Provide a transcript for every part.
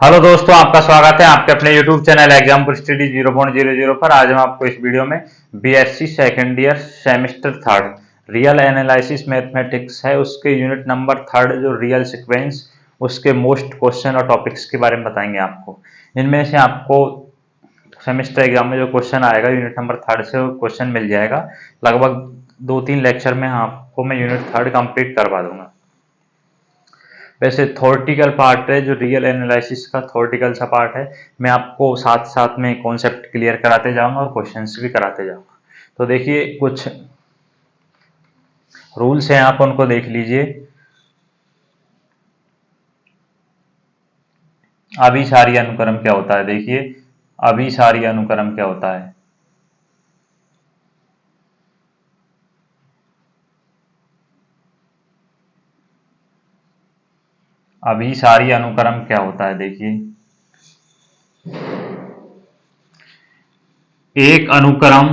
Hello दोस्तों, आपका स्वागत है आपके अपने YouTube चैनल एग्जाम स्टडी 0.00 पर। आज हम आपको इस वीडियो में BSc second year semester third real analysis mathematics है, उसके यूनिट नंबर थर्ड जो रियल सीक्वेंस, उसके मोस्ट क्वेश्चन और टॉपिक्स के बारे में बताएंगे आपको। इनमें से आपको सेमेस्टर एग्जाम में जो क्वेश्चन आएगा यूनिट नंबर थर्ड से, वो क्वेश्चन मिल जाएगा। लगभग 2-3 लेक्चर में आपको मैं यूनिट थर्ड कंप्लीट करवा दूंगा। वैसे थ्योरेटिकल पार्ट है, जो रियल एनालिसिस का थ्योरेटिकल सा पार्ट है, मैं आपको साथ साथ में कॉन्सेप्ट क्लियर कराते जाऊंगा और क्वेश्चंस भी कराते जाऊंगा। तो देखिए, कुछ रूल्स हैं, आप उनको देख लीजिए। अभिसारी अनुक्रम क्या होता है? देखिए, अभिसारी अनुक्रम क्या होता है? अभिसारी अनुक्रम क्या होता है? देखिए, एक अनुक्रम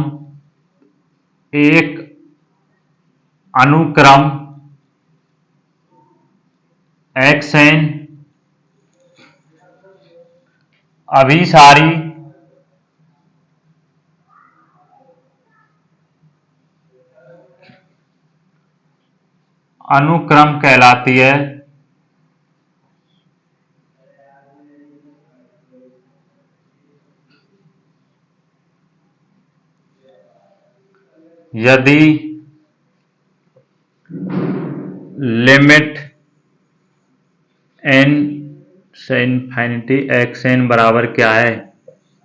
एक अनुक्रम एक्स एन अभिसारी अनुक्रम कहलाती है यदि लिमिट एन से इन्फिनिटी एक्स एन बराबर क्या है?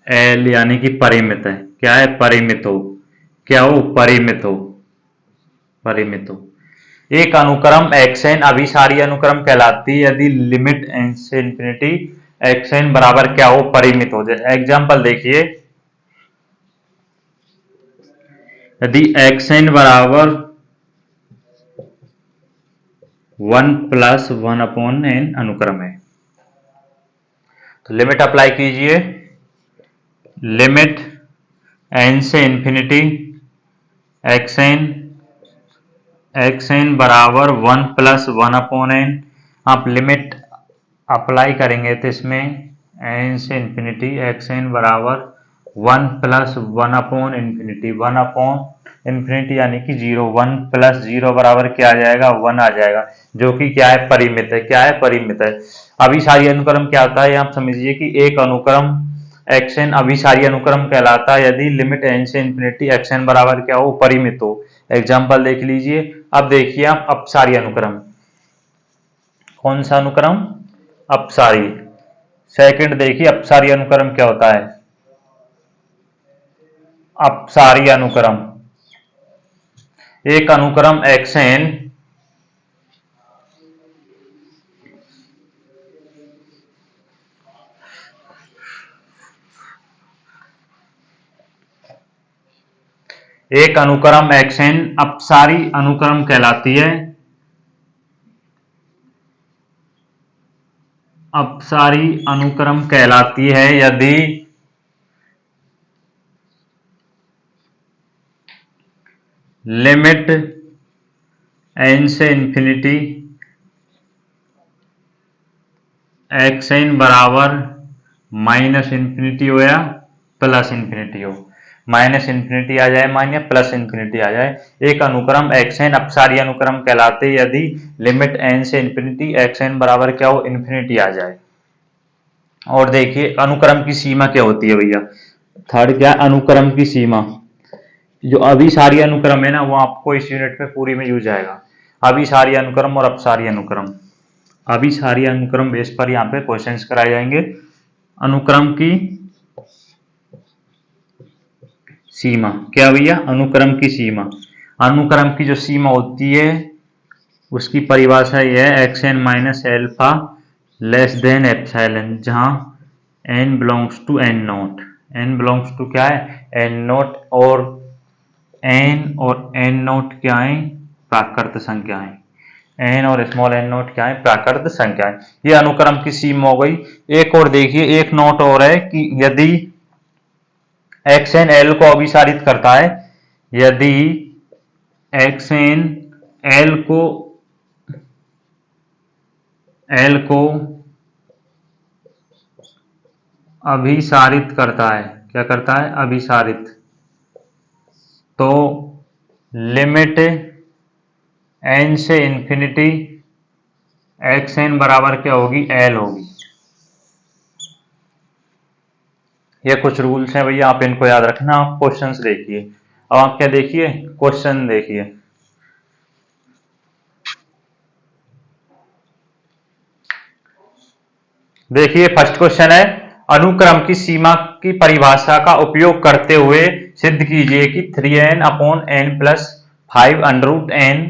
एल, यानी कि परिमित है। क्या है? परिमित हो। क्या हो? परिमित हो। परिमित हो। एक अनुक्रम एक्स एन अभिसारी अनुक्रम कहलाती है यदि लिमिट एन से इन्फिनिटी एक्स एन बराबर क्या हो? परिमित हो। जैसे एग्जाम्पल देखिए, यदि एक्स एन बराबर 1+1/n अनुक्रम है, तो लिमिट अप्लाई कीजिए। लिमिट एन से इन्फिनिटी एक्स एन बराबर 1+1/n। आप लिमिट अप्लाई करेंगे तो इसमें एन से इन्फिनिटी एक्स एन बराबर 1+1/इन्फिनिटी 1/इन्फिनिटी यानी कि 0। 1+0 बराबर क्या आ जाएगा? 1 आ जाएगा, जो कि क्या है? परिमित है। क्या है? परिमित है। अभिसारी अनुक्रम क्या होता है? आप समझिए कि एक अनुक्रम एक्स एन अभिसारी अनुक्रम कहलाता है यदि लिमिट एन से इन्फिनिटी एक्स एन बराबर क्या हो? परिमित हो। एग्जाम्पल देख लीजिए। अब देखिए आप अपसारी अनुक्रम। कौन सा अनुक्रम? अपसारी। सेकंड देखिए, अपसारी अनुक्रम क्या होता है? अपसारी अनुक्रम एक अनुक्रम एक्स एन एक अनुक्रम एक्स एन अपसारी अनुक्रम कहलाती है। अपसारी अनुक्रम कहलाती है यदि लिमिट एन से इन्फिनिटी एक्स एन बराबर -इन्फिनिटी हो या +इन्फिनिटी हो। -इन्फिनिटी आ जाए मान, या +इन्फिनिटी आ जाए। एक अनुक्रम एक्स एन अपसारी अनुक्रम कहलाते यदि लिमिट एन से इन्फिनिटी एक्स एन बराबर क्या हो? इन्फिनिटी आ जाए। और देखिए, अनुक्रम की सीमा क्या होती है भैया? थर्ड क्या? अनुक्रम की सीमा। जो अभिसारी अनुक्रम है ना, वो आपको इस यूनिट में पूरी में यूज आएगा। अभिसारी अनुक्रम और अपसारी अनुक्रम। अभिसारी अनुक्रम बेस पर यहाँ पे क्वेश्चंस कराए जाएंगे। अनुक्रम की सीमा क्या भैया? अनुक्रम की सीमा। अनुक्रम की जो सीमा होती है, उसकी परिभाषा यह है x n minus alpha less than epsilon, जहां n belongs to n naught. N belongs to क्या है? N naught. और एन नोट क्या है? प्राकृत संख्याएं। एन और स्मॉल एन नोट क्या है? प्राकृत संख्याएं। ये अनुक्रम की सीमा हो गई। एक और देखिए, एक नोट और है कि यदि एक्स एन एल को अभिसारित करता है, यदि एक्स एन एल को अभिसारित करता है। क्या करता है? अभिसारित। तो लिमिट n से इंफिनिटी एक्स एन बराबर क्या होगी? एल होगी। ये कुछ रूल्स हैं भैया, आप इनको याद रखना। आप क्वेश्चंस देखिए। अब आप क्या देखिए? क्वेश्चन देखिए। देखिए फर्स्ट क्वेश्चन है, अनुक्रम की सीमा की परिभाषा का उपयोग करते हुए सिद्ध कीजिए कि 3n upon n plus 5 under root n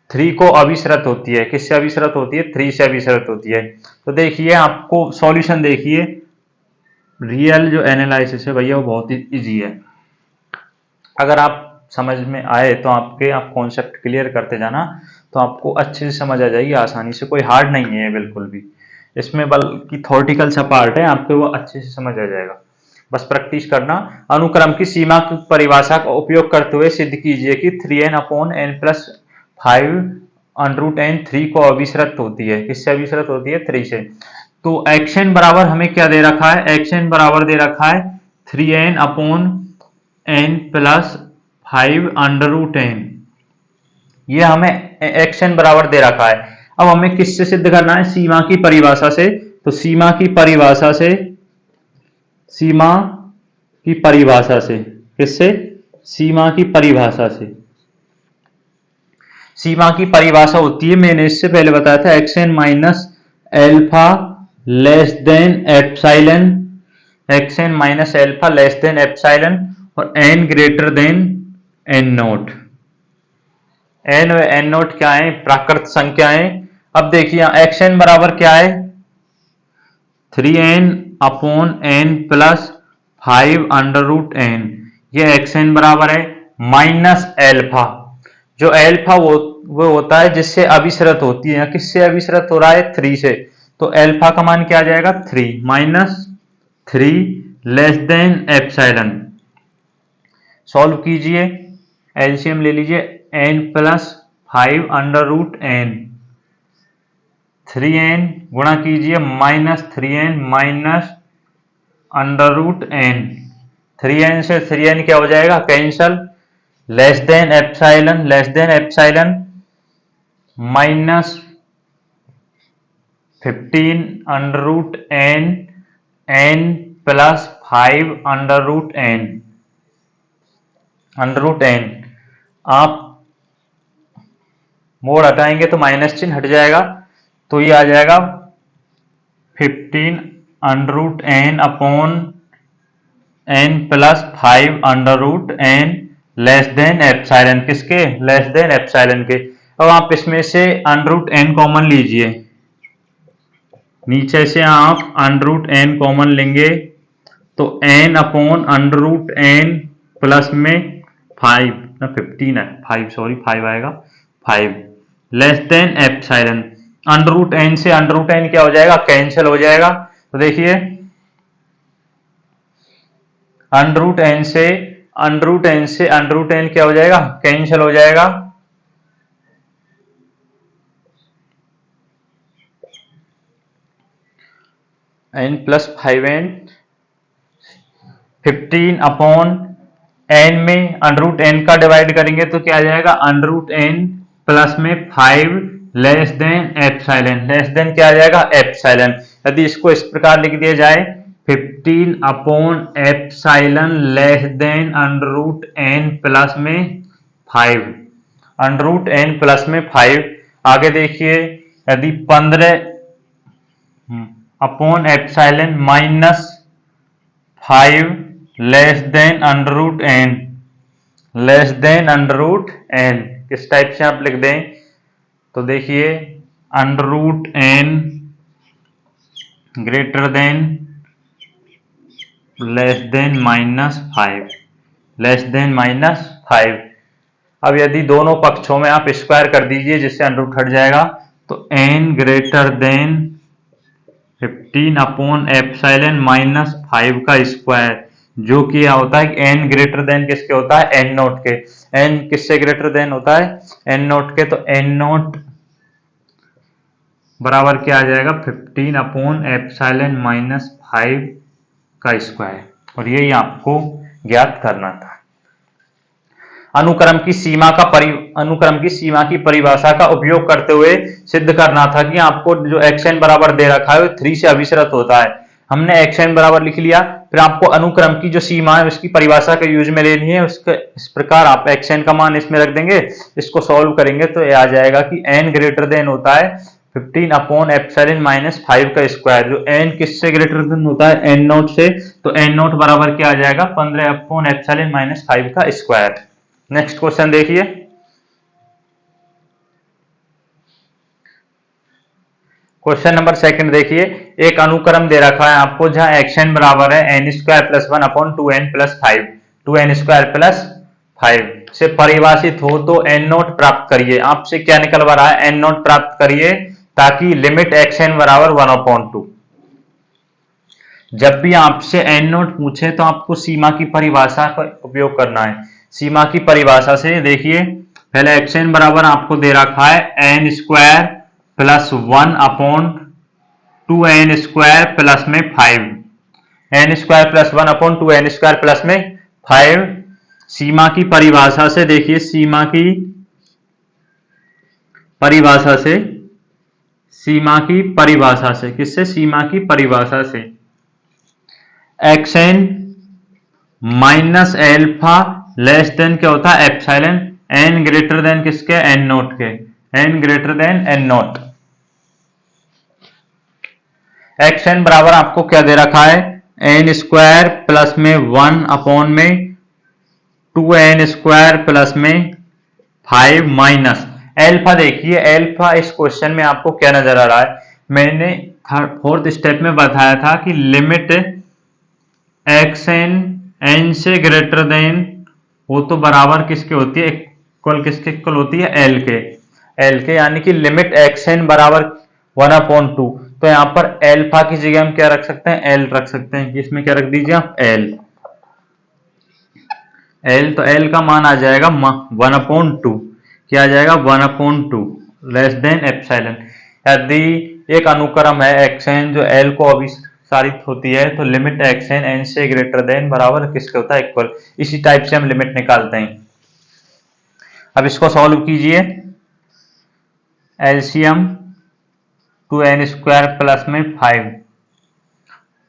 3 को अभिसरित होती है। किससे अभिसरित होती है? 3 से अभिसरित होती है। तो देखिए आपको सॉल्यूशन देखिए, रियल जो एनालिसिस है भैया वो बहुत ही इजी है। अगर आप समझ में आए तो आप कॉन्सेप्ट क्लियर करते जाना, तो आपको अच्छे से समझ आ जाएगी आसानी से। कोई हार्ड नहीं है बिल्कुल भी इसमें, बल्कि थ्योरेटिकल सा पार्ट है, आपको वो अच्छे से समझ आ जाएगा। बस प्रैक्टिस करना। अनुक्रम की सीमा की परिभाषा का उपयोग करते हुए सिद्ध कीजिए कि 3n upon n plus 5 under root n 3 को अभिसरित होती है। किससे अभिसरित होती है? 3 से। तो एक्शन बराबर हमें क्या दे रखा है? एक्शन बराबर दे रखा है 3n upon n plus 5 under root n. ये हमें एक्शन बराबर दे रखा है। अब हमें किससे सिद्ध करना है? सीमा की परिभाषा से। तो सीमा की परिभाषा से, सीमा की परिभाषा से, किससे? सीमा की परिभाषा से। सीमा की परिभाषा होती है, मैंने इससे पहले बताया था, x n minus alpha less than epsilon, x n minus alpha less than epsilon और n greater than n naught. N और एन नोट क्या है? प्राकृत संख्याएं। अब देखिए एक्स एन बराबर क्या है? 3n upon n plus 5 under root n. ये एक्स एन बराबर है माइनस एल्फा। जो एल्फा वो होता है जिससे अभिसरित होती है। किससे अभिसरित हो रहा है? 3 से। तो एल्फा का मान क्या आ जाएगा? 3 minus 3 less than epsilon. Solve कीजिए, एलसीएम ले लीजिए, n plus 5 under root n, 3n गुणा कीजिए minus 3n minus under root n. 3n से 3n क्या हो जाएगा? Cancel. Less than epsilon, less than epsilon minus 15 under root n, n plus 5 under root n, under root n. आप mod हटाएंगे तो minus चिन्ह हट जाएगा, तो ये आ जाएगा 15 under root n upon n plus 5 under root n less than epsilon. किसके? लेस देन एप्सिलॉन के। अब आप इसमें से अंडर रूट एन कॉमन लीजिए, नीचे से आप अंडर रूट एन कॉमन लेंगे तो n upon under root n plus में 5 ना 15 है, 5 सॉरी 5 आएगा, 5 less than epsilon. Under root n से अंडर रूट एन क्या हो जाएगा? कैंसिल हो जाएगा। तो देखिए अंडर रूट एन से अंडर रूट एन से अंडर रूट एन क्या हो जाएगा? कैंसिल हो जाएगा। N plus 5n 15 upon n में अंडर रूट एन का डिवाइड करेंगे तो क्या आ जाएगा? अंडर रूट एन प्लस में 5 less than epsilon. Less then क्या आ जाएगा? एप्सिलॉन। यदि इसको इस प्रकार लिख दिया जाए 15 upon epsilon less than under root n plus में 5, अंडर रूट एन प्लस में 5। आगे देखिए यदि 15 upon epsilon minus 5 less than under root n, less than under root n, किस टाइप से आप लिख दें? तो देखिए under root n greater than less than minus 5, less than minus 5। अब यदि दोनों पक्षों में आप स्क्वायर कर दीजिए जिससे अंडर रूट हट जाएगा, तो n greater than 15 upon epsilon minus 5 का स्क्वायर, जो कि क्या होता है? एन ग्रेटर देन किसके होता है? एन नोट के। एन किससे ग्रेटर देन होता है? एन नोट के। तो एन नोट बराबर क्या आ जाएगा? 15 अपॉन एप्सिलॉन माइनस 5 का स्क्वायर, और यही आपको ज्ञात करना था। अनुक्रम की सीमा की परिभाषा का उपयोग करते हुए सिद्ध करना था कि आपको जो xn बराबर दे रखा है वो 3 से अभिसरित होता है। हमने xn बराबर लिख लिया, फिर आपको अनुक्रम की जो सीमा है उसकी परिभाषा के यूज में लेनी है। उसके इस प्रकार आप xn का मान इसमें रख देंगे, इसको सॉल्व करेंगे तो ये आ जाएगा कि n ग्रेटर देन होता है 15 अपॉन एप्सिलॉन माइनस 5 का स्क्वायर। जो n किससे ग्रेटर देन होता है? n नॉट से, तो n नॉट बराबर क्या आ जाएगा? 15 अपॉन एप्सिलॉन माइनस 5 का स्क्वायर। नेक्स्ट क्वेश्चन देखिए, क्वेश्चन नंबर सेकंड देखिए। एक अनुक्रम दे रखा है आपको जहां xn बराबर है n square plus 1 upon 2n plus 5, 2n square plus 5 से परिभाषित हो तो n नॉट प्राप्त करिए। आपसे क्या निकल रहा है? n नॉट प्राप्त करिए ताकि लिमिट xn बराबर 1 अपॉन 2। जब भी आपसे n नॉट पूछे तो आपको सीमा की परिभाषा का उपयोग करना है। सीमा की परिभाषा से देखिए, पहले xn बराबर आपको दे रखा है n square plus 1 upon 2n square plus में 5, n square plus 1 upon 2n square plus में 5। सीमा की परिभाषा से देखिए, सीमा की परिभाषा से किससे? सीमा की परिभाषा से xn minus alpha less then क्या होता है? एप्सिलॉन, n ग्रेटर देन किसके? n नॉट के, n greater then n not. xn बराबर आपको क्या दे रखा है? n स्क्वायर प्लस में 1 अपॉन में 2n स्क्वायर प्लस में 5 माइनस एल्फा। देखिए एल्फा इस क्वेश्चन में आपको क्या नजर आ रहा है? मैंने फोर्थ स्टेप में बताया था कि लिमिट xn n से ग्रेटर देन वो तो बराबर किसके होती है? इक्वल किसके इक्वल होती है? l के, यानी कि लिमिट xn बराबर 1 अपॉन 2। तो यहाँ पर एल्फा की जगह हम क्या रख सकते हैं? l रख सकते हैं। इसमें क्या रख दीजिए आप? l। तो l का मान आ जाएगा 1 अपॉन 2। क्या आ जाएगा? 1 अपॉन 2 लेस देन एप्सिलॉन। यदि एक अनुक्रम है xn जो l को अभिसारित होती है तो लिमिट xn n से ग्रेटर देन बराबर किसके होता है? इक्वल। इसी टाइप से हम लिमिट निकालते हैं। अब इसको सॉल्व कीजिए। एलसीएम 2n स्क्वायर प्लस में 5,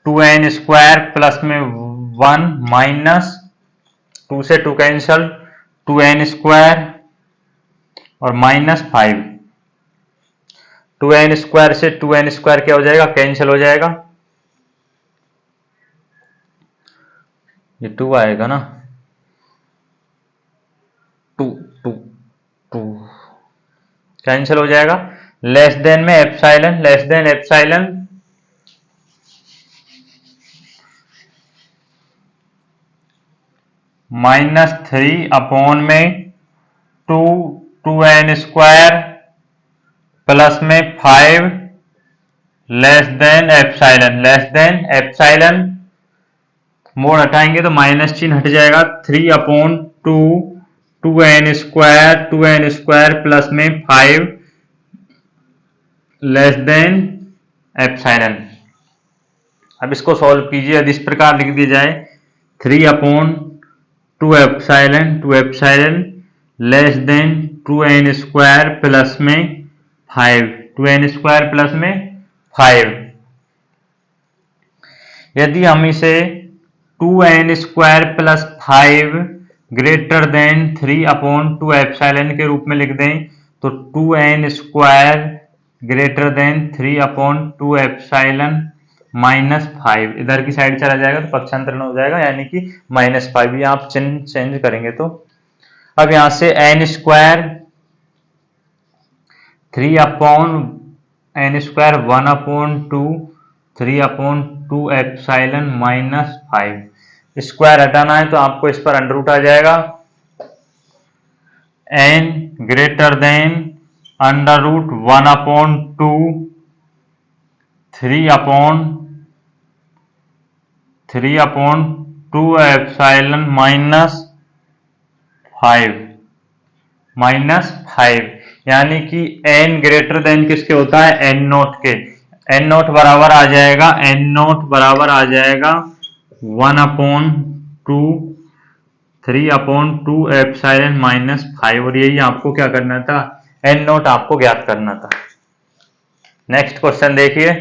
2n स्क्वायर प्लस में 1 माइनस 2 से 2 कैंसल, 2n स्क्वायर और माइनस 5। 2n स्क्वायर से 2n स्क्वायर क्या हो जाएगा? कैंसिल हो जाएगा, ये 2 आएगा ना, 2 2 2 कैंसिल हो जाएगा। लेस देन में epsilon, less than epsilon minus 3 upon में 2n स्क्वायर प्लस में 5 less than epsilon, less than epsilon. Mode हटाएंगे तो माइनस चिन्ह हट जाएगा। 3 अपॉन 2n स्क्वायर प्लस में 5 लेस देन एप्सिलॉन। अब इसको सॉल्व कीजिए। यदि इस प्रकार लिख दिया जाए 3 upon 2 epsilon less then 2n square plus में 5, 2n स्क्वायर प्लस में 5। यदि हम इसे 2n square plus 5 greater than 3 upon 2 epsilon के रूप में लिख दें तो 2n square greater than 3 upon 2 epsilon minus 5 इधर की साइड चला जाएगा तो पक्षांतरण हो जाएगा, यानी कि माइनस 5। ये आप चिन्ह चेंज करेंगे तो अब यहां से n square 3 upon n square 1 upon 2 3 upon 2 epsilon minus 5। Square हटाना है तो आपको इस पर अंडर रूट आ जाएगा। n greater than under root 1 upon 2 3 upon 2 epsilon minus 5, यानी कि n ग्रेटर देन किसके होता है? n नॉट के। n नॉट बराबर आ जाएगा 1/2 3/2 एप्सिलॉन -5, और यही आपको क्या करना था, एन नोट आपको ज्ञात करना था। नेक्स्ट क्वेश्चन देखिए,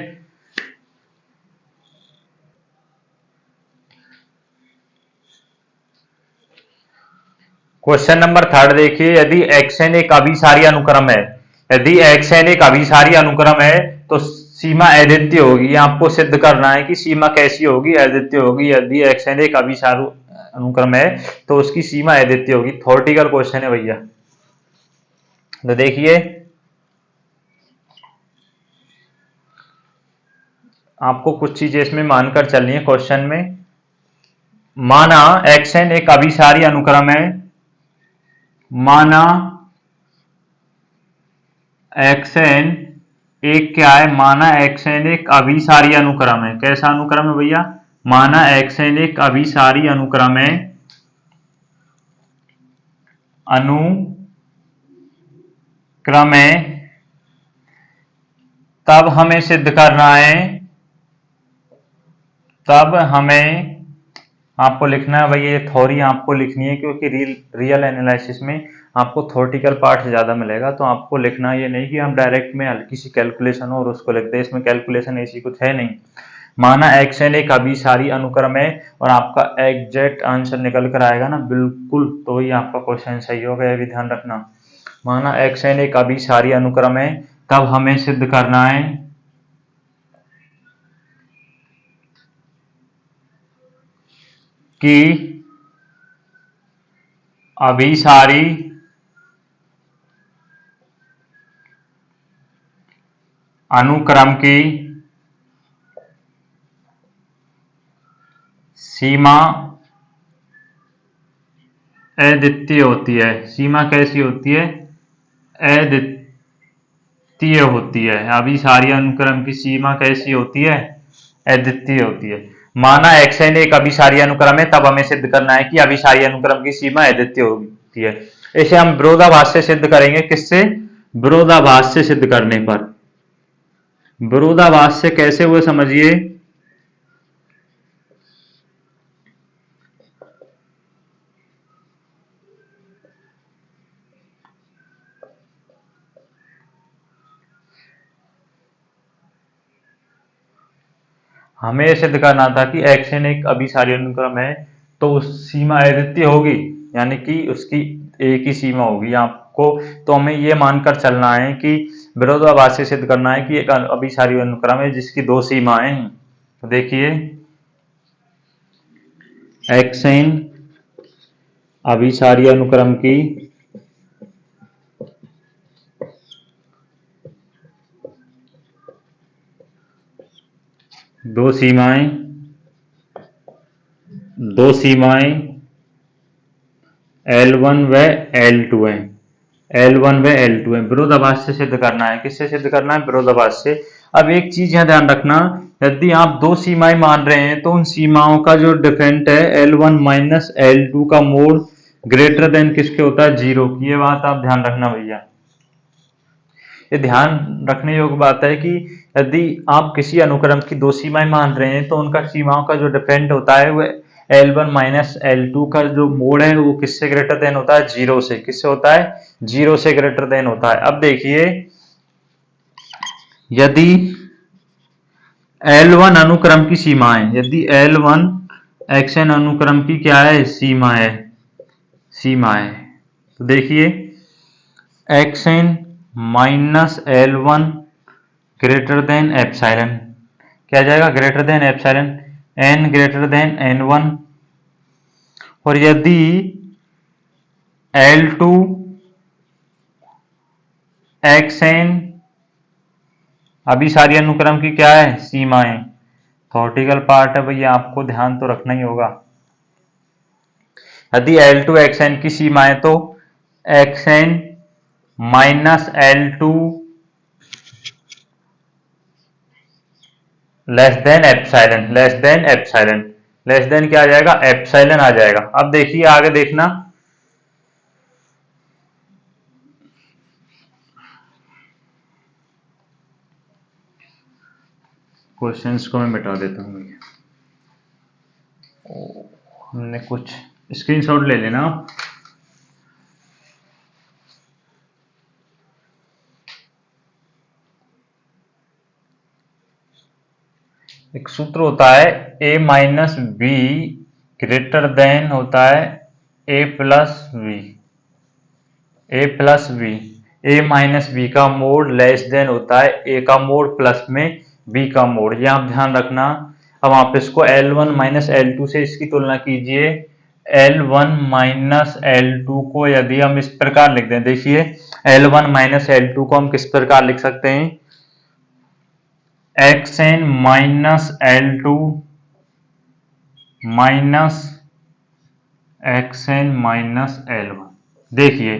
क्वेश्चन नंबर 3 देखिए, यदि xn एक अभिसारी अनुक्रम है, यदि xn एक अभिसारी अनुक्रम है तो सीमा अद्वितीय होगी। आपको सिद्ध करना है कि सीमा कैसी होगी, अद्वितीय होगी। यदि xn एक अभिसारी अनुक्रम है तो उसकी सीमा अद्वितीय होगी। थ्योरेटिकल क्वेश्चन है भैया। तो देखिए, आपको कुछ चीजें इसमें मानकर चलनी है क्वेश्चन में। माना xn एक अभिसारी अनुक्रम है, माना xn एक क्या है, माना xn एक अभिसारी अनुक्रम है। कैसा अनुक्रम है भैया, माना xn एक अभिसारी अनुक्रम है, अनुक्रम है, तब हमें सिद्ध करना है, तब हमें आपको लिखना है भैया, ये थ्योरी आपको लिखनी है, क्योंकि रियल एनालिसिस में आपको थ्योरेटिकल पार्ट ज्यादा मिलेगा। तो आपको लिखना ये नहीं कि हम डायरेक्ट में हल्की सी कैलकुलेशन हो और उसको लिखते हैं, इसमें कैलकुलेशन ऐसी कुछ है नहीं। माना xn एक अभिसारी अनुक्रम है और आपका एग्जैक्ट आंसर निकल कर आएगा ना बिल्कुल, तो ही आपका क्वेश्चन सही होगा, ये भी ध्यान रखना। माना xn एक अभिसारी अनुक्रम है, तब हमें सिद्ध करना है कि अभिसारी अनुक्रम की सीमा अद्वितीय होती है। सीमा कैसी होती है, अद्वितीय होती है। अभिसारी अनुक्रम की सीमा कैसी होती है, अद्वितीय होती है। माना xn एक अभिसारी अनुक्रम है, तब हमें सिद्ध करना है कि अभिसारी अनुक्रम की सीमा अद्वितीय होती है। इसे हम विरोधाभास से सिद्ध करेंगे। किससे, विरोधाभास से सिद्ध करने पर। विरोधाभास से कैसे हुए समझिए, हमें सिद्ध करना था कि xn एक अभिसारी अनुक्रम है तो उस सीमा अद्वितीय होगी, यानी कि उसकी एक ही सीमा होगी आपको। तो हमें ये मानकर चलना है कि विरोधाभास से सिद्ध करना है कि एक अभिसारी अनुक्रम है जिसकी दो सीमाएं हैं। तो देखिए, xn अभिसारी अनुक्रम की दो सीमाएं, दो सीमाएं L1 व L2 है, L1 व L2 है। विरोधाभास से सिद्ध करना है। किससे सिद्ध करना है, विरोधाभास से। अब एक चीज यहां ध्यान रखना, यदि आप दो सीमाएं मान रहे हैं तो उन सीमाओं का जो डिफरेंट है L1 माइनस L2 का मोड ग्रेटर देन किसके होता है, 0 की। ये बात आप ध्यान रखना भैया, ये ध्यान रखने योग्य बात है कि यदि आप किसी अनुक्रम की दो सीमाएं मान रहे हैं तो उनका सीमाओं का जो डिफरेंट होता है वो L1 माइनस L2 का जो मोड है वो किससे ग्रेटर देन होता है, 0 से। किससे होता है, 0 से ग्रेटर देन होता है। अब देखिए, यदि L1 अनुक्रम की सीमाएं, यदि L1 xn अनुक्रम की क्या है, सीमा है, सीमा है, तो देखिए xn minus L1 greater than epsilon, क्या जाएगा, greater than epsilon, n greater then n1। और यदि L2 xn अभिसारी अनुक्रम की क्या है, सीमाएं, थ्योरेटिकल पार्ट है भैया, आपको ध्यान तो रखना ही होगा। यदि L2 xn की सीमाएं तो xn minus L2 less than epsilon, less than epsilon, less then क्या आ जाएगा, एप्सिलॉन आ जाएगा। अब देखिए आगे देखना, क्वेश्चंस को मैं मिटा देता हूँ। हमने कुछ स्क्रीनशॉट ले लेना आप। एक सूत्र होता है a minus b greater than होता है a plus b. A plus b, a minus b का मोड लेस देन होता है ए का मोड प्लस में बी का मोड। ये आप ध्यान रखना। अब आप इसको L1 माइनस L2 से इसकी तुलना कीजिए। L1 माइनस L2 को यदि हम इस प्रकार लिख दें, देखिए L1 माइनस L2 को हम किस प्रकार लिख सकते हैं, xn minus L2 minus xn minus L1। देखिए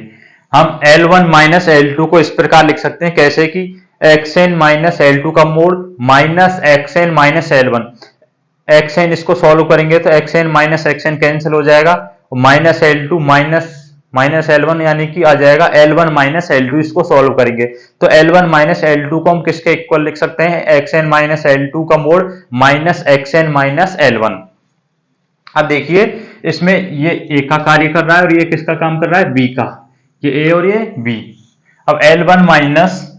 हम L1 माइनस L2 को इस प्रकार लिख सकते हैं, कैसे कि xn माइनस L2 का mode minus xn minus L1। xn इसको सॉल्व करेंगे तो xn माइनस xn कैंसिल हो जाएगा, minus L2 minus minus L1 यानी कि आ जाएगा L1 माइनस L2। इसको सॉल्व करेंगे तो L1 माइनस L2 को हम किसके इक्वल लिख सकते हैं, xn माइनस L2 का mode minus xn minus L1। अब देखिए इसमें ये ए का कार्य कर रहा है और ये किसका काम कर रहा है, बी का, ये ए और ये बी। अब L1 minus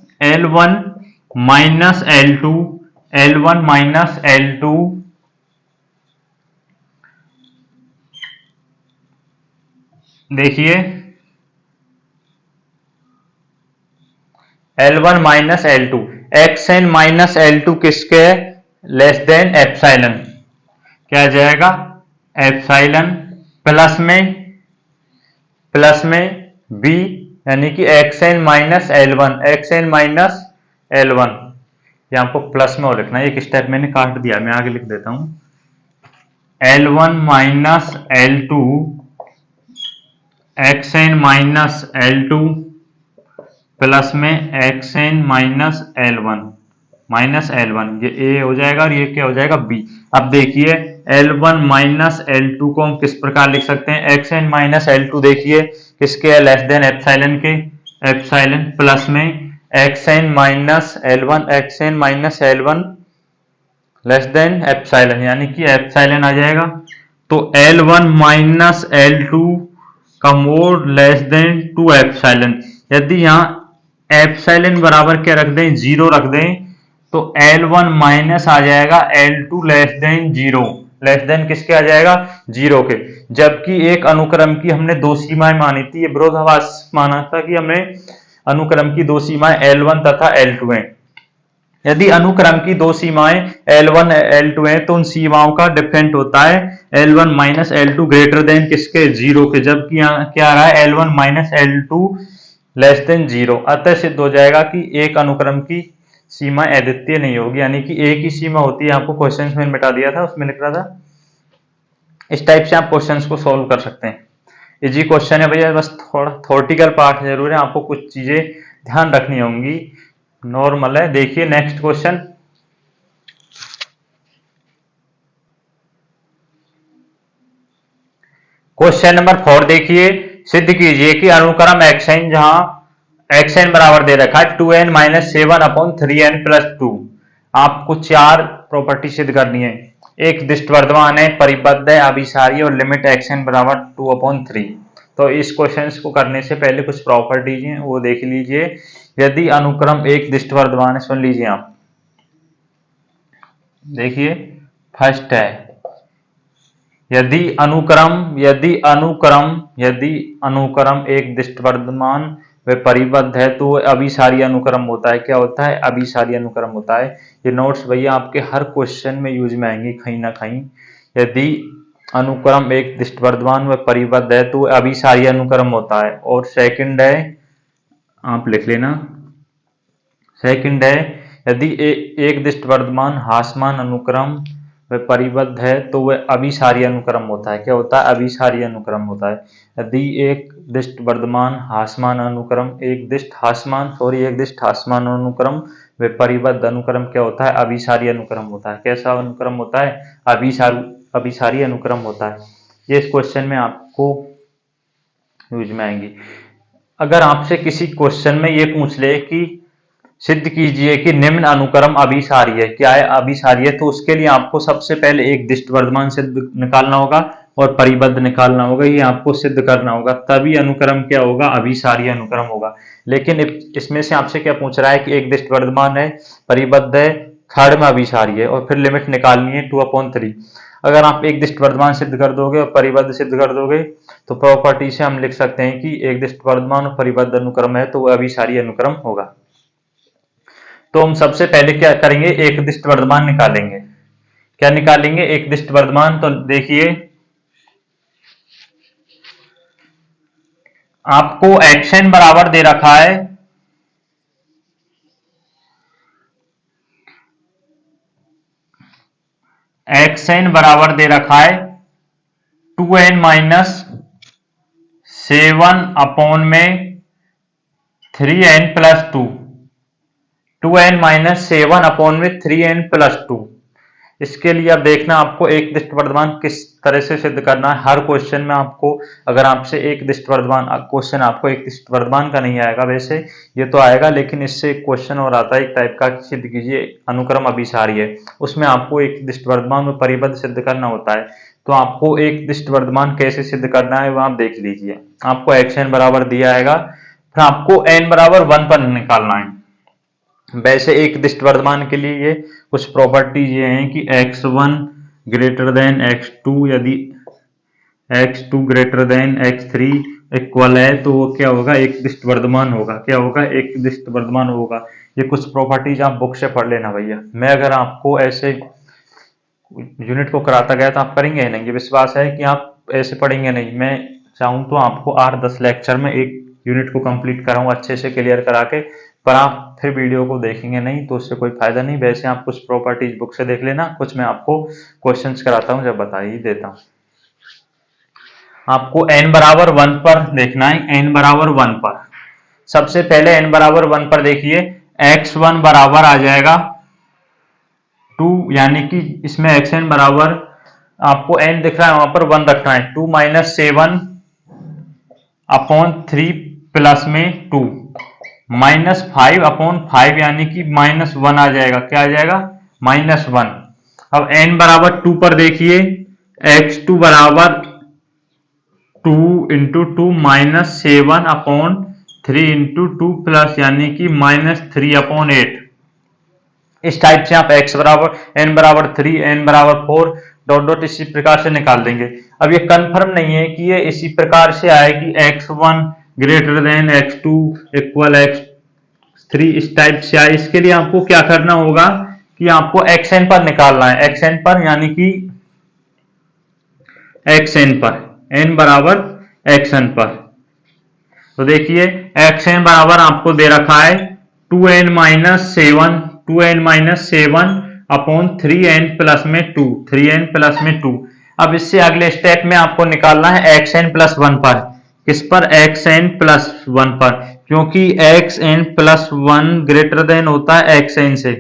L2, L1 minus L2 देखिए L1 minus L2, xn minus L2 किसके लेस देन एप्सिलॉन, क्या जाएगा एप्सिलॉन प्लस में b यानी कि xn minus L1, xn minus L1। ये आपको प्लस में और लिखना है, एक स्टेप मैंने काट दिया, मैं आगे लिख देता हूं। L1 minus L2 xn minus L2 plus में xn माइनस L1, ये a हो जाएगा और ये क्या हो जाएगा b। अब देखिए L1 माइनस L2 को हम किस प्रकार लिख सकते हैं, xn माइनस L2 देखिए किसके लेस देन एप्सिलॉन के, एप्सिलॉन प्लस में xn minus L1 less than epsilon यानी कि एप्सिलॉन आ जाएगा। तो L1 माइनस L2 का मोड लेस देन 2 एप्सिलॉन, यदि यहाँ एप्सिलॉन बराबर क्या रख दें, 0 रख दें तो L1 माइनस आ जाएगा L2 less than 0, less than किसके आ जाएगा, 0 के। जबकि एक अनुक्रम की हमने दो सीमाएं मानी थी, ये विरोधाभास माना था कि हमने अनुक्रम की दो सीमाएं L1 तथा L2 हैं। यदि अनुक्रम की दो सीमाएं L1 L2 हैं तो उन सीमाओं का डिफरेंट होता है L1 minus L2 greater than किसके, 0 के। जबकि यहाँ क्या आ रहा है, L1 minus L2 less than 0। अतः सिद्ध हो जाएगा कि एक अनुक्रम की सीमा अद्वितीय नहीं होगी, यानी कि एक ही सीमा होती है। आपको क्वेश्चंस में मिटा दिया था, उसमें लिख रहा था। इस टाइप से आप क्वेश्चंस को सॉल्व कर सकते हैं। इजी क्वेश्चन है भैया, बस थोड़ा थ्योरेटिकल पार्ट जरूर है, आपको कुछ चीजें ध्यान रखनी होंगी, नॉर्मल है। देखिए नेक्स्ट क्वेश्चन, क्वेश्चन नंबर 4 देखिए, सिद्ध कीजिए कि अनुक्रम xn जहां xn बराबर दे रखा है 2n माइनस 7/3n प्लस 2। आपको 4 प्रॉपर्टी सिद्ध करनी है। एक दिष्ट वर्धमान है, परिबद्ध है, अभिसारी और लिमिट xn बराबर 2/3। तो इस क्वेश्चन को करने से पहले कुछ प्रॉपर्टीज हैं वो देख लीजिए। यदि अनुक्रम एक दिष्ट वर्धमान है, सुन लीजिए आप, देखिए फर्स्ट है, यदि अनुक्रम एक दिष्ट वर्धमान व परिबद्ध है तो अभिसारी अनुक्रम होता है। क्या होता है, अभिसारी अनुक्रम होता है। ये नोट्स भैया आपके हर क्वेश्चन में यूज में आएंगे कहीं ना कहीं। यदि अनुक्रम एक दिष्ट वर्धमान व परिबद्ध है तो अभिसारी अनुक्रम होता है। और सेकंड है, आप लिख लेना, सेकंड है, यदि एक दिष्ट वर्धमान हासमान अनुक्रम वह परिबद्ध है तो वह अभिसारी अनुक्रम होता है। क्या होता है, अभिसारी अनुक्रम होता है। यदि एक दिष्ट वर्धमान हासमान अनुक्रम एक दिष्ट हासमान अनुक्रम वह परिबद्ध अनुक्रम क्या होता है, अभिसारी अनुक्रम होता है। कैसा अनुक्रम होता है, अभिसारी अनुक्रम होता है। ये इस क्वेश्चन में आपको यूज में आएंगी। अगर आपसे किसी क्वेश्चन में ये पूछ ले कि सिद्ध कीजिए कि निम्न अनुक्रम अभिसारी है, क्या है, अभिसारी है, तो उसके लिए आपको सबसे पहले एक दिष्ट वर्धमान सिद्ध निकालना होगा और परिबद्ध निकालना होगा, ये आपको सिद्ध करना होगा, तभी अनुक्रम क्या होगा, अभिसारी अनुक्रम होगा। लेकिन इसमें से आपसे क्या पूछ रहा है कि एक दिष्ट वर्धमान है, परिबद्ध है, थर्ड में अभिसारी है, और फिर लिमिट निकालनी है 2/3। अगर आप एक दिष्ट वर्धमान सिद्ध कर दोगे और परिबद्ध सिद्ध कर दोगे तो प्रॉपर्टी से हम लिख सकते हैं कि एक दिष्ट वर्धमान और परिबद्ध अनुक्रम है तो वह अभिसारी अनुक्रम होगा। तो हम सबसे पहले क्या करेंगे, एक दिष्ट वर्धमान निकालेंगे। क्या निकालेंगे, एक दिष्ट वर्धमान। तो देखिए आपको xn बराबर दे रखा है xn बराबर दे रखा है 2n-7 अपॉन में 3n+2, 2n-7 अपॉन में 3n+2। इसके लिए अब देखना आपको एक दिष्ट वर्धमान किस तरह से सिद्ध करना है। हर क्वेश्चन में आपको, अगर आपसे एक दिष्ट वर्धमान क्वेश्चन आपको एक दिष्ट वर्धमान का नहीं आएगा, वैसे ये तो आएगा, लेकिन इससे एक क्वेश्चन और आता है एक टाइप का, सिद्ध कीजिए अनुक्रम अभिसारी है, उसमें आपको एक दिष्ट वर्धमान में परिबद्ध सिद्ध करना होता है। तो आपको एक दिष्ट वर्धमान कैसे सिद्ध करना है वो आप देख लीजिए। आपको xn बराबर दिया आएगा, फिर आपको n बराबर 1 पर निकालना है। वैसे एक दिष्ट वर्धमान के लिए ये कुछ प्रॉपर्टीज ये हैं कि x1 ग्रेटर देन x2, यदि x2 greater than x3 equal है तो वो क्या होगा, एक दिष्ट वर्धमान होगा। क्या होगा, एक दिष्ट वर्धमान होगा। ये कुछ प्रॉपर्टीज आप बुक से पढ़ लेना भैया। मैं अगर आपको ऐसे यूनिट को कराता गया तो आप करेंगे नहीं, ये विश्वास है कि आप ऐसे पढ़ेंगे नहीं। मैं चाहूँ तो आपको 8-10 लेक्चर में एक यूनिट को कंप्लीट कराऊं अच्छे से क्लियर करा के, पर आप फिर वीडियो को देखेंगे नहीं तो उससे कोई फायदा नहीं। वैसे आप कुछ प्रॉपर्टीज बुक से देख लेना, कुछ मैं आपको क्वेश्चंस कराता हूं जब बता ही देता हूं। आपको n बराबर 1 पर देखना है, n बराबर 1 पर। सबसे पहले n बराबर 1 पर देखिए, x1 बराबर आ जाएगा 2, यानी कि इसमें xn बराबर आपको n दिख रहा है, वहां पर 1 रखना है। 2-7 अपॉन 3 प्लस में 2, -5/5 यानी कि -1 आ जाएगा। क्या आ जाएगा, -1। अब n बराबर 2 पर देखिए, x2 बराबर 2 × 2 -7/3 × 2 प्लस यानी कि -3/8। इस टाइप से आप x बराबर n बराबर 3, n बराबर 4 डॉट डॉट इसी प्रकार से निकाल देंगे। अब ये कंफर्म नहीं है कि ये इसी प्रकार से आए कि x1 greater than x2 equal x3, इस टाइप से आए। इसके लिए आपको क्या करना होगा कि आपको xn पर निकालना है, xn पर, यानी कि xn पर, n बराबर xn पर। तो देखिए xn बराबर आपको दे रखा है 2n-7, 2n-7 upon 3n+2, 3n+2। अब इससे अगले स्टेप में आपको निकालना है xn+1 पर। किस पर, xn+1 पर, क्योंकि xn+1 ग्रेटर देन होता है xn से।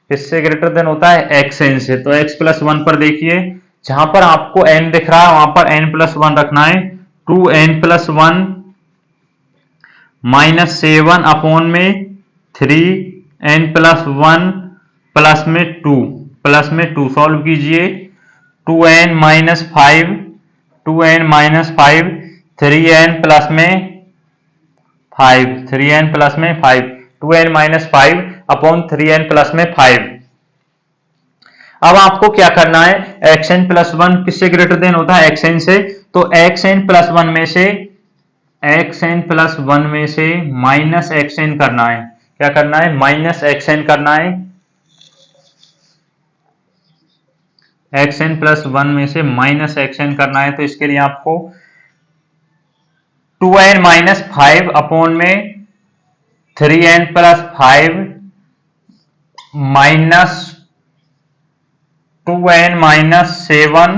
किससे ग्रेटर देन होता है, xn से। तो x+1 पर देखिए, जहां पर आपको n दिख रहा है वहां पर n+1 रखना है। 2n+1 -7 अपॉन में 3n+1 प्लस में 2 सॉल्व कीजिए। 2n-5, 2n-5, 3n प्लस में 5, 3n प्लस में 5, 2n-5 अपॉन 3n प्लस में 5। अब आपको क्या करना है, xn+1 किससे ग्रेटर देन होता है, xn से। तो xn+1 में से माइनस xn करना है। क्या करना है, -xn करना है। xn+1 में से -xn करना है। तो इसके लिए आपको 2n-5 अपॉन में 3n+5 माइनस 2n-7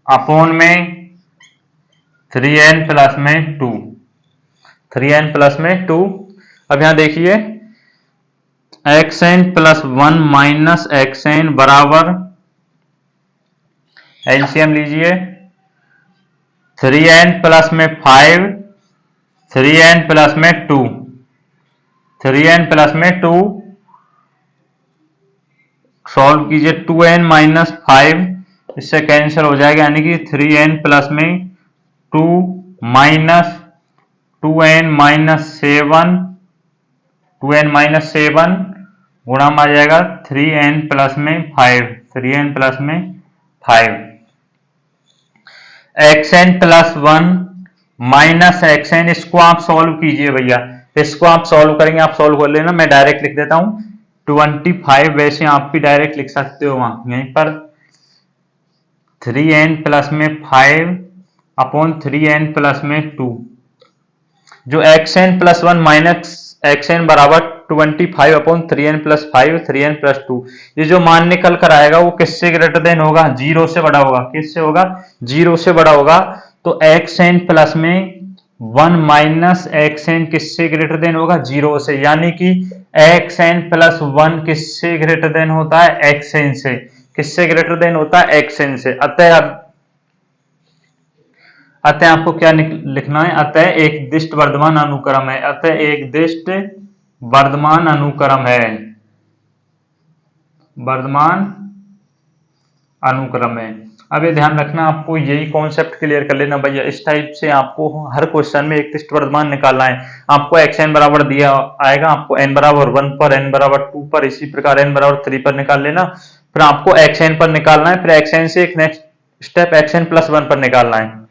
अपॉन में 3n प्लस में 2, 3n प्लस में 2। अब यहां देखिए xn+1 माइनस xn बराबर, एलसीएम लीजिए, 3n प्लस में 5, 3n प्लस में 2, 3n प्लस में 2 सॉल्व कीजिए। 2n-5 इससे कैंसिल हो जाएगा, यानी कि 3n प्लस में 2 minus 2n minus 7 2n minus 7 गुणा में आ जाएगा 3n प्लस में 5 3n प्लस में 5 xn प्लस 1 माइनस xn, इसको आप सॉल्व कीजिए भैया। इसको आप सॉल्व करेंगे, आप सॉल्व कर लेना, मैं डायरेक्ट लिख देता हूं 25, वैसे आप भी डायरेक्ट लिख सकते हो वहां यहीं पर 3n प्लस में 5 अपॉन 3n प्लस में 2, जो xn प्लस 1 माइनस xn बराबर 25 upon 3n plus 5 3n plus 2, ये जो मान निकल कर आएगा वो किससे ग्रेटर देन होगा? 0 से बड़ा होगा। किससे होगा? 0 से बड़ा होगा। तो xn प्लस में 1 माइनस xn किससे ग्रेटर देन होगा? 0 से, यानी कि xn प्लस 1 किससे ग्रेटर देन होता है? xn से। किससे ग्रेटर देन होता है? xn से। अतः आपको क्या लिखना है? अतः एक दिष्ट वर्धमान अनुक्रम है। अतः एक दिष्ट वर्धमान अनुक्रम है। वर्धमान अनुक्रम है। अब ये ध्यान रखना, आपको यही कॉन्सेप्ट क्लियर कर लेना भैया। इस टाइप से आपको हर क्वेश्चन में एक दिष्ट वर्धमान निकालना है। आपको xn बराबर दिया आएगा, आपको n बराबर 1 पर, n बराबर 2 पर, इसी प्रकार n बराबर 3 पर निकाल लेना। फिर आपको xn पर निकालना है, फिर xn से एक नेक्स्ट स्टेप xn प्लस 1 पर निकालना है।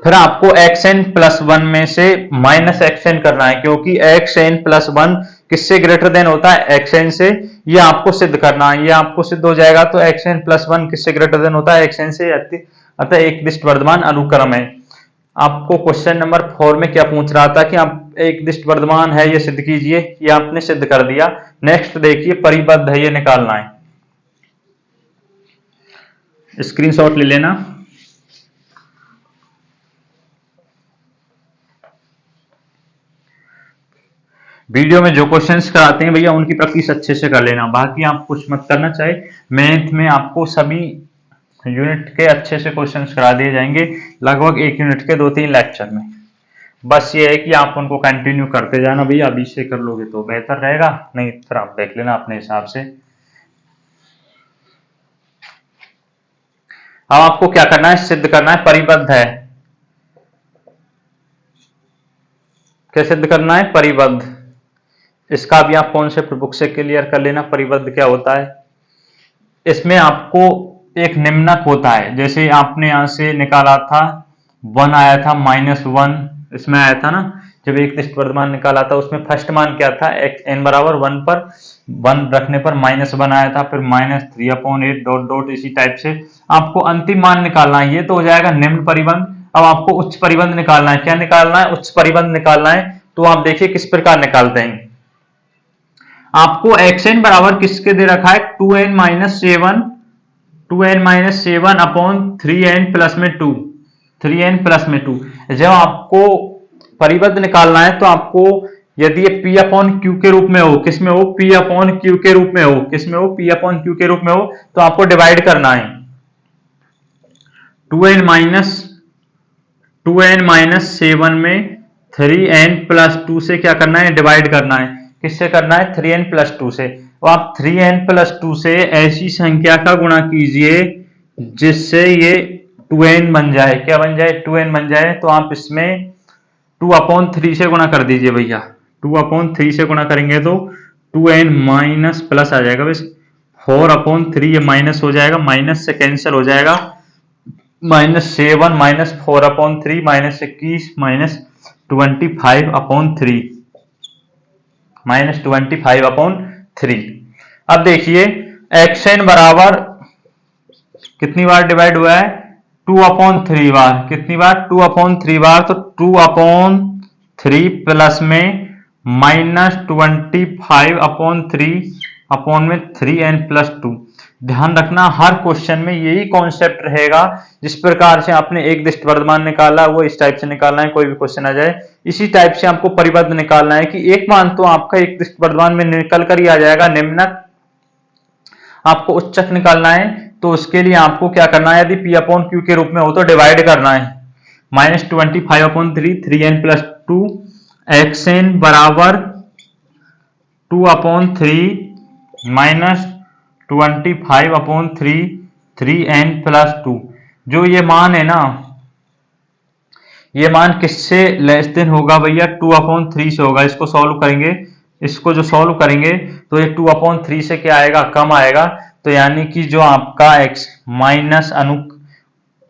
फिर आपको xn प्लस 1 में से माइनस xn करना है, क्योंकि xn प्लस 1 किससे ग्रेटर देन होता है? xn से। ये आपको सिद्ध करना है, ये आपको सिद्ध हो जाएगा तो xn प्लस 1 किससे ग्रेटर देन होता है? xn से। अतः एक दिष्ट वर्धमान अनुक्रम है। आपको क्वेश्चन नंबर 4 में क्या पूछ रहा था कि आप एक दिष्ट वर्धमान है ये सिद्ध कीजिए, ये आपने सिद्ध कर दिया। नेक्स्ट देखिए, परिबद्ध है ये निकालना है। स्क्रीनशॉट ले लेना। वीडियो में जो क्वेश्चंस कराते हैं भैया उनकी प्रैक्टिस अच्छे से कर लेना, बाकी आप कुछ मत करना। चाहे मैथ में आपको सभी यूनिट के अच्छे से क्वेश्चंस करा दिए जाएंगे, लगभग एक यूनिट के 2-3 लेक्चर में। बस ये है कि आप उनको कंटिन्यू करते जाना भैया। अभी से कर लोगे तो बेहतर रहेगा, नहीं फिर आप देख लेना अपने हिसाब से। अब आपको क्या करना है? सिद्ध करना है परिबद्ध है। क्या सिद्ध करना है? परिबद्ध। इसका भी आप कॉन्सेप्ट बुक से क्लियर कर लेना, परिबद्ध क्या होता है। इसमें आपको एक निम्नक होता है, जैसे आपने यहां से निकाला था 1 आया था, -1 इसमें आया था ना, जब एक दिष्ट वर्धमान निकाला था उसमें फर्स्ट मान क्या था? n बराबर 1 पर 1 रखने पर -1 आया था, फिर -3/8 डॉट डॉट, इसी टाइप से आपको अंतिम मान निकालना है। ये तो हो जाएगा निम्न परिबंध। अब आपको उच्च परिबंध निकालना है। क्या निकालना है? उच्च परिबंध निकालना है। तो आप देखिए किस प्रकार निकालते हैं। आपको xn बराबर किसके दे रखा है? 2n minus 7 upon 3n plus में 2 3n प्लस में 2। जब आपको परिबद्ध निकालना है तो आपको यदि ये p अपॉन क्यू के रूप में हो, किस में हो? p अपॉन क्यू के रूप में हो। किस में हो? p अपॉन क्यू के रूप में हो, तो आपको डिवाइड करना है। 2n माइनस 7 में 3n प्लस 2 से क्या करना है? डिवाइड करना है। किससे करना है? 3n प्लस 2 से। तो आप 3n प्लस 2 से ऐसी संख्या का गुणा कीजिए जिससे ये 2n बन जाए। क्या बन जाए? 2n बन जाए। तो आप इसमें 2/3 से गुणा कर दीजिए भैया। 2/3 से गुणा करेंगे तो 2n माइनस प्लस आ जाएगा, बस 4/3 ये माइनस हो जाएगा, माइनस से कैंसिल हो जाएगा, -7 माइनस 4/3 -21 -25/3 -25/3। अब देखिए xn बराबर कितनी बार डिवाइड हुआ है? 2/3 बार। कितनी बार? 2/3 बार। तो 2/3 प्लस में -25/3 अपॉन में 3n प्लस 2। ध्यान रखना हर क्वेश्चन में यही कॉन्सेप्ट रहेगा। जिस प्रकार से आपने एक दिष्ट वर्धमान निकाला वो इस टाइप से निकालना है, कोई भी क्वेश्चन आ जाए इसी टाइप से आपको परिबद्ध निकालना है कि एक मान तो आपका एक दिष्ट वर्धमान में निकल कर ही आ जाएगा, निम्नक आपको उच्चक निकालना है। तो उसके लिए आपको क्या करना है? यदि p अपॉन क्यू के रूप में हो तो डिवाइड करना है। -25/3 3n प्लस 2 xn बराबर 2/3 -25/3 3n+2, जो ये मान है ना, ये मान किससे लेस देन होगा भैया? 2/3 से होगा। इसको सॉल्व करेंगे, इसको जो सॉल्व करेंगे तो ये 2/3 से क्या आएगा? कम आएगा। तो यानी कि जो आपका x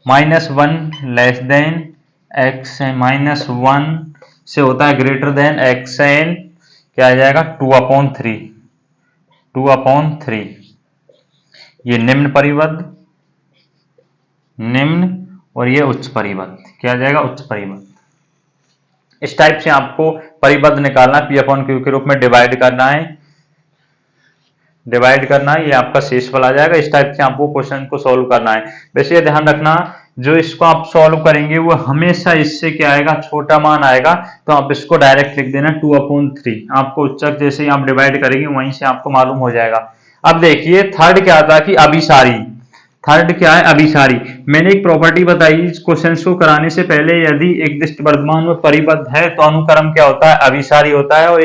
-1 लेस देन x -1 से होता है ग्रेटर देन xn, क्या आ जाएगा? 2/3। ये निम्न परिबद्ध, निम्न, और ये उच्च परिबद्ध, क्या आ जाएगा? उच्च परिबद्ध। इस टाइप से आपको परिबद्ध निकालना है, P/Q के रूप में डिवाइड करना है, ये आपका शेषफल आ जाएगा। इस टाइप से आपको क्वेश्चन को सॉल्व करना है। वैसे ये ध्यान रखना, जो इसको आप सॉल्व करेंगे वो हमेशा इससे क्या आएगा? छोटा मान आएगा। तो आप इसको डायरेक्ट लिख देना 2/3। आपको उच्चक जैसे ही आप डिवाइड करेंगे वहीं से आपको मालूम हो जाएगा। अब देखिए थर्ड क्या था कि अभिसारी। थर्ड क्या है? अभिसारी। मैंने एक प्रॉपर्टी बताई इस क्वेश्चन को कराने से पहले, यदि एक दृष्ट वर्धमान में परिबद्ध है तो अनुक्रम क्या होता है? अभिसारी होता है। और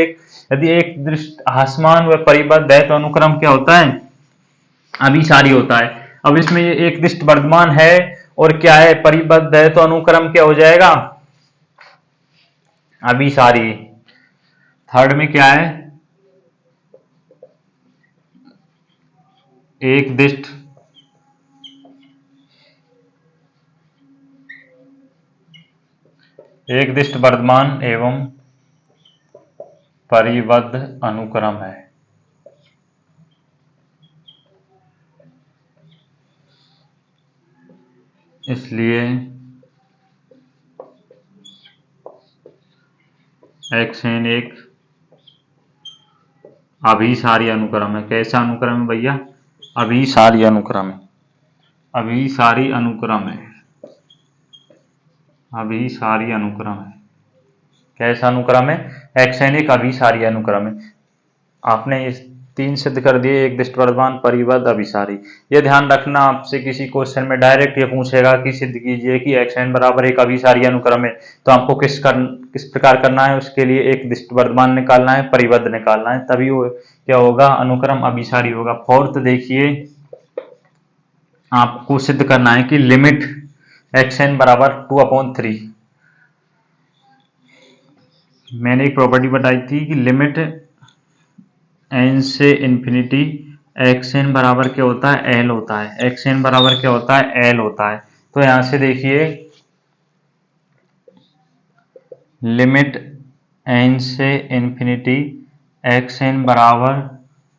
यदि एक दृष्ट ह्रासमान व परिबद्ध है तो अनुक्रम क्या होता है? अभिसारी होता है। अब इसमें ये एक दृष्ट वर्धमान है और क्या है? परिबद्ध है, तो अनुक्रम क्या हो जाएगा? अभिसारी। थर्ड में क्या है? एक दृष्ट वर्धमान एवं परिबद्ध अनुक्रम है। इसलिए xn एक अभिसारी अनुक्रम है। कैसा अनुक्रम है भैया? अभिसारी अनुक्रम है। अभिसारी अनुक्रम है। अभिसारी अनुक्रम है। कैसा अनुक्रम है? xn एक अभिसारी अनुक्रम है। आपने इस 3 सिद्ध कर दिए, एक दृष्ट वर्धमान, परिबद्ध, अभिसारी। ये ध्यान रखना, आपसे किसी क्वेश्चन में डायरेक्ट ये पूछेगा कि सिद्ध कीजिए कि xn बराबर एक अभिसारी अनुक्रम है, तो आपको किस प्रकार करना है? उसके लिए एक दृष्ट वर्धमान निकालना है, परिबद्ध निकालना है, तभी वो क्या होगा? अनुक्रम अभिसारी होगा। फोर्थ देखिए, आपको सिद्ध करना है कि लिमिट xn बराबर 2/3। मैंने एक प्रॉपर्टी बताई थी कि लिमिट n से इन्फिनिटी xn बराबर क्या होता है? l होता है। xn बराबर क्या होता है? l होता है। तो यहां से देखिए, लिमिट n से इन्फिनिटी xn बराबर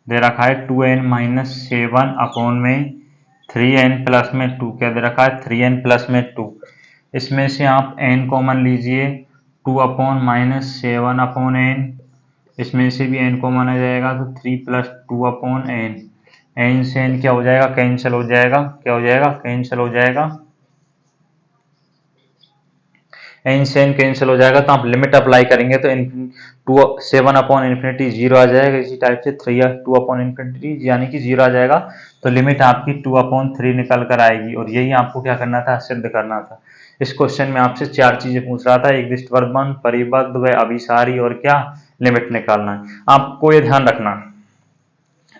दे रखा है 2n-7 अपॉन में 3n प्लस में 2, क्या दे रखा है? 3n प्लस में 2। इसमें से आप n कॉमन लीजिए, 2/-7 अपॉन n, इसमें से भी n कॉमन आ जाएगा तो 3 + 2/n। n से n क्या हो जाएगा? कैंसिल हो जाएगा। क्या हो जाएगा? कैंसिल हो जाएगा। n से n कैंसिल हो जाएगा तो आप लिमिट अप्लाई करेंगे तो 7/∞ 0 आ जाएगा। इसी टाइप से 2/∞ यानी कि 0 आ जाएगा। तो लिमिट आपकी 2/3 निकल कर आएगी। और यही आपको क्या करना था? सिद्ध करना था। इस क्वेश्चन में आपसे 4 चीजें पूछ रहा था, एक दृष्ट वर्धमान, परिबद्ध व अभिसारी, और क्या? लिमिट निकालना है। आपको ये ध्यान रखना,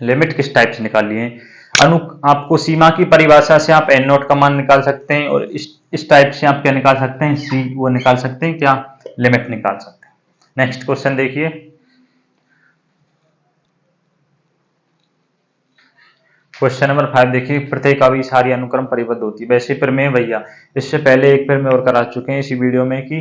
लिमिट किस टाइप से निकालनी है? आपको सीमा की परिभाषा से आप n नॉट का मान निकाल सकते हैं, और इस टाइप से आप क्या निकाल सकते हैं? सी वो निकाल सकते हैं, क्या? लिमिट निकाल सकते हैं। नेक्स्ट क्वेश्चन देखिए, क्वेश्चन नंबर 5 देखिए, प्रत्येक अभिसारी अनुक्रम परिबद्ध होती है। वैसे प्रमेय भैया इससे पहले एक प्रमेय और करा चुके हैं इसी वीडियो में कि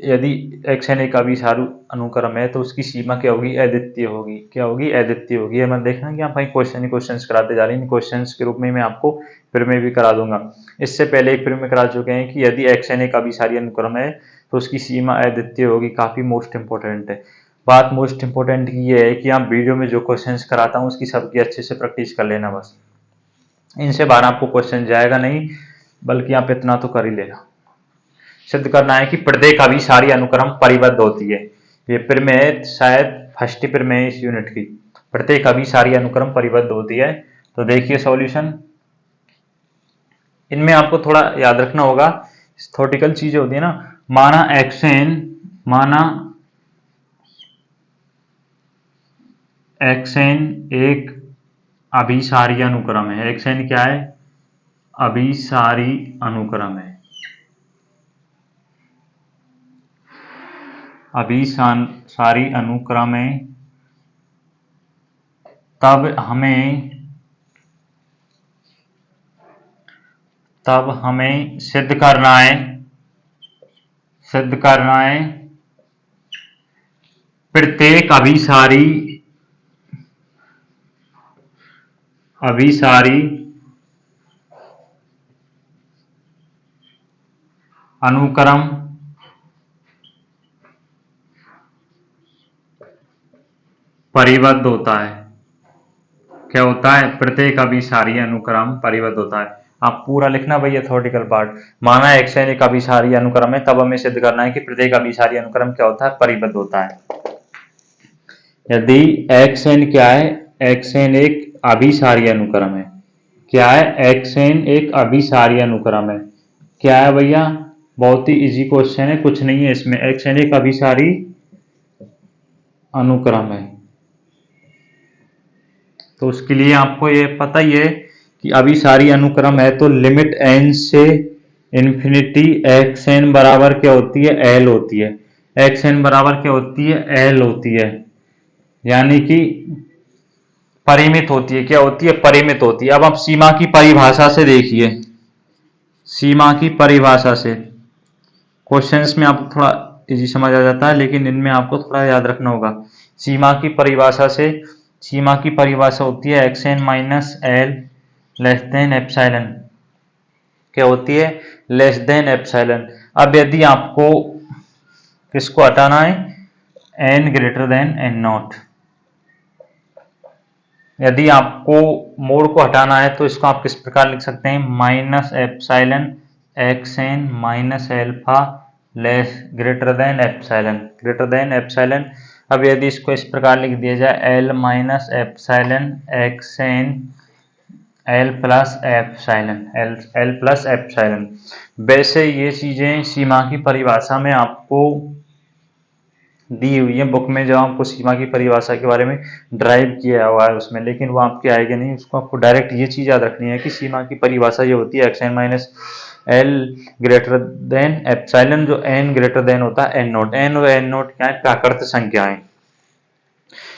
यदि xn एक अभिसारी अनुक्रम है तो उसकी सीमा क्या होगी? अद्वितीय होगी। क्या होगी? अद्वितीय होगी। ये मत देखना कि आप भाई क्वेश्चन ही क्वेश्चन कराते जा रहे हैं, क्वेश्चन के रूप में मैं आपको प्रमेय भी करा दूंगा। इससे पहले एक प्रमेय करा चुके हैं कि यदि xn एक अभिसारी अनुक्रम है तो उसकी सीमा अद्वितीय होगी। काफी मोस्ट इंपोर्टेंट है बात। मोस्ट इंपोर्टेंट की ये है कि आप वीडियो में जो क्वेश्चंस कराता हूँ उसकी सबकी अच्छे से प्रैक्टिस कर लेना। बस इनसे बाहर आपको क्वेश्चन जाएगा नहीं, बल्कि आप इतना तो कर ही लेना। सिद्ध करना है कि प्रत्येक अभिसारी अनुक्रम परिबद्ध होती है। ये प्रमेय शायद फर्स्ट प्रमेय इस यूनिट की, प्रत्येक अभिसारी अनुक्रम परिबद्ध होती है। तो देखिए सॉल्यूशन, इनमें आपको थोड़ा याद रखना होगा, थ्योरेटिकल चीजें होती है ना। माना xn एक अभिसारी अनुक्रम है। xn क्या है? अभिसारी अनुक्रम है, अभिसारी अनुक्रम है, तब हमें सिद्ध करना है प्रत्येक अभिसारी अनुक्रम परिबद्ध होता है। क्या होता है? प्रत्येक अभिसारी अनुक्रम परिबद्ध होता है। आप पूरा लिखना भैया थ्योरेटिकल पार्ट। माना xn एक अभिसारी अनुक्रम है, तब हमें सिद्ध करना है कि प्रत्येक अभिसारी अनुक्रम क्या होता है? परिबद्ध होता है। यदि xn क्या है? xn एक अभिसारी अनुक्रम है। क्या है? xn एक अभिसारी अनुक्रम है। क्या है भैया? बहुत ही इजी क्वेश्चन है, कुछ नहीं है इसमें। xn एक अभिसारी अनुक्रम है, तो उसके लिए आपको ये पता ही है कि अभिसारी अनुक्रम है तो लिमिट n से इन्फिनिटी xn बराबर क्या होती है? l होती है। xn बराबर क्या होती है? l होती है, यानी कि परिमित होती है। क्या होती है? परिमित होती है। अब आप सीमा की परिभाषा से देखिए, सीमा की परिभाषा से क्वेश्चंस में आपको थोड़ा इजी समझ आ जाता है, लेकिन इनमें आपको थोड़ा याद रखना होगा। सीमा की परिभाषा से, सीमा की परिभाषा होती है xn minus L less than epsilon. क्या होती है? Less than epsilon. अब यदि आपको किसको हटाना है? n greater then n not. यदि आपको मोड को हटाना है तो इसको आप किस प्रकार लिख सकते हैं? Minus epsilon xn minus alpha less greater than epsilon, greater than epsilon. अब यदि इसको इस प्रकार लिख दिया जाए l minus epsilon xn l plus epsilon, l plus epsilon. वैसे ये चीजें सीमा की परिभाषा में आपको दी हुई है बुक में, जो आपको सीमा की परिभाषा के बारे में ड्राइव किया हुआ है उसमें, लेकिन वो आपके आएगा नहीं। उसको आपको डायरेक्ट ये चीज याद रखनी है कि सीमा की परिभाषा ये होती है xn minus L greater than epsilon, जो n ग्रेटर देन होता है n नोट। n और n नोट क्या है? प्राकृत संख्याएं।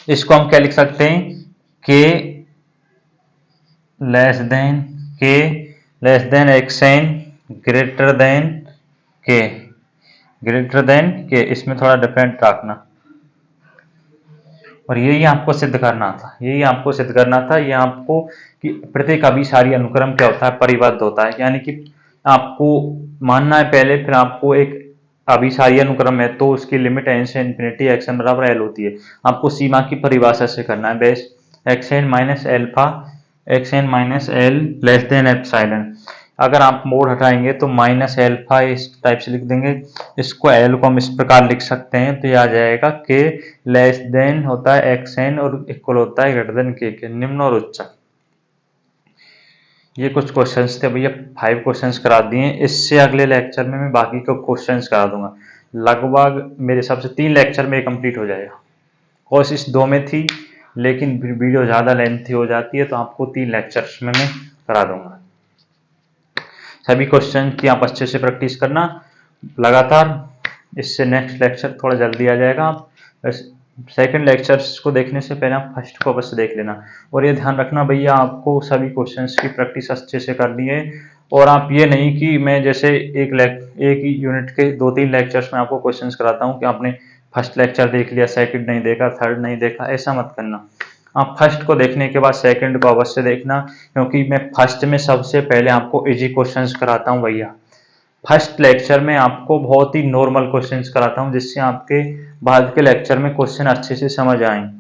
इसको हम क्या लिख सकते हैं? k less than xn greater than k, greater than के। इसमें थोड़ा डिफरेंट रखना, और यही आपको सिद्ध करना था, यही आपको सिद्ध करना था। ये आपको कि प्रत्येक अभिसारी अनुक्रम क्या होता है? परिबद्ध होता है। यानी कि आपको मानना है पहले, फिर आपको एक अभिसारी अनुक्रम है तो उसकी लिमिट n से इन्फिनिटी xn बराबर l होती है। आपको सीमा की परिभाषा से करना है base xn minus alpha, xn minus L less than epsilon. अगर आप मोड हटाएंगे तो माइनस एल्फा इस टाइप से लिख देंगे। इसको एल को हम इस प्रकार लिख सकते हैं, तो ये आ जाएगा के लेस देन होता है xn और इक्वल होता है ग्रेटर देन के, निम्न और उच्च। ये कुछ क्वेश्चंस थे भैया, 5 क्वेश्चंस करा दिए। इससे अगले लेक्चर में मैं बाकी के क्वेश्चंस करा दूंगा। लगभग मेरे हिसाब से 3 लेक्चर में कंप्लीट हो जाएगा। कोशिश 2 में थी, लेकिन वीडियो ज़्यादा लेंथी हो जाती है, तो आपको 3 लेक्चर्स में मैं करा दूंगा। सभी क्वेश्चन की आप अच्छे से प्रैक्टिस करना लगातार। इससे नेक्स्ट लेक्चर थोड़ा जल्दी आ जाएगा। आप सेकंड लेक्चर्स को देखने से पहले आप फर्स्ट को अवश्य देख लेना। और ये ध्यान रखना भैया, आपको सभी क्वेश्चंस की प्रैक्टिस अच्छे से करनी है। और आप ये नहीं कि मैं जैसे एक ही यूनिट के 2-3 लेक्चर्स में आपको क्वेश्चंस कराता हूँ कि आपने फर्स्ट लेक्चर देख लिया, सेकंड नहीं देखा, थर्ड नहीं देखा, ऐसा मत करना। आप फर्स्ट को देखने के बाद सेकंड को अवश्य देखना, क्योंकि मैं फर्स्ट में सबसे पहले आपको इजी क्वेश्चंस कराता हूँ भैया। फर्स्ट लेक्चर में आपको बहुत ही नॉर्मल क्वेश्चंस कराता हूं, जिससे आपके बाद के लेक्चर में क्वेश्चन अच्छे से समझ आए।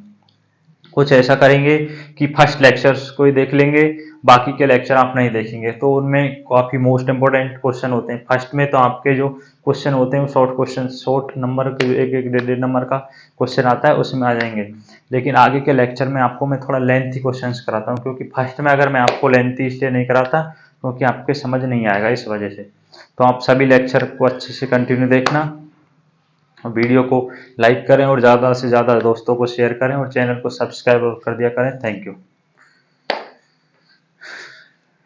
कुछ ऐसा करेंगे कि फर्स्ट लेक्चर्स को ही देख लेंगे, बाकी के लेक्चर आप नहीं देखेंगे, तो उनमें काफी मोस्ट इंपोर्टेंट क्वेश्चन होते हैं। फर्स्ट में तो आपके जो क्वेश्चन होते हैं वो शॉर्ट क्वेश्चन, शॉर्ट नंबर के, एक 1.5 नंबर का क्वेश्चन आता है, उसमें आ जाएंगे। लेकिन आगे के लेक्चर में आपको मैं थोड़ा लेंथी क्वेश्चन कराता हूँ, क्योंकि फर्स्ट में अगर मैं आपको लेंथी इसलिए नहीं कराता क्योंकि आपके समझ नहीं आएगा, इस वजह से। तो आप सभी लेक्चर को अच्छे से कंटिन्यू देखना, वीडियो को लाइक करें और ज़्यादा से ज़्यादा दोस्तों को शेयर करें, और चैनल को सब्सक्राइब कर दिया करें। Thank you.